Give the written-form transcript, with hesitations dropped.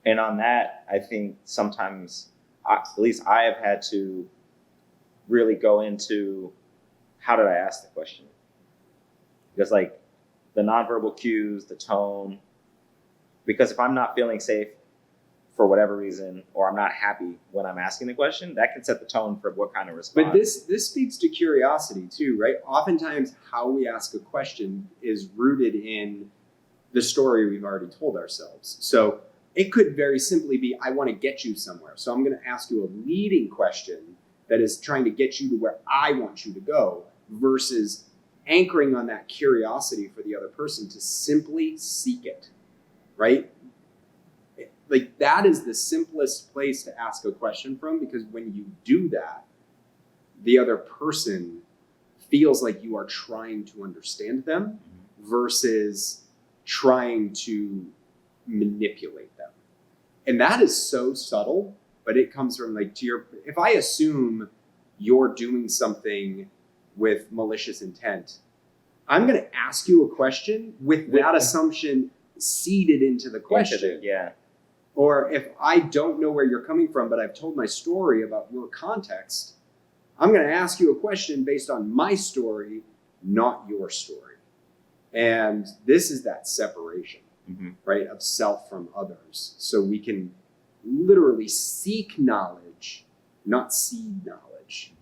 And on that, I think sometimes, at least I have had to really go into how did I ask the question? Because like the nonverbal cues, the tone, because if I'm not feeling safe for whatever reason, or I'm not happy when I'm asking the question, that can set the tone for what kind of response. But this speaks to curiosity too, right? Oftentimes how we ask a question is rooted in the story we've already told ourselves. So it could very simply be, I want to get you somewhere. So I'm going to ask you a leading question that is trying to get you to where I want you to go, versus anchoring on that curiosity for the other person to simply seek it, right? Like that is the simplest place to ask a question from, because when you do that, the other person feels like you are trying to understand them versus trying to manipulate them. And that is so subtle, but it comes from like if I assume you're doing something with malicious intent, I'm going to ask you a question with that assumption seeded into the question. Yeah. Or if I don't know where you're coming from, but I've told my story about your context, I'm going to ask you a question based on my story, not your story. And this is that separation, right, of self from others. So we can literally seek knowledge, not seed knowledge.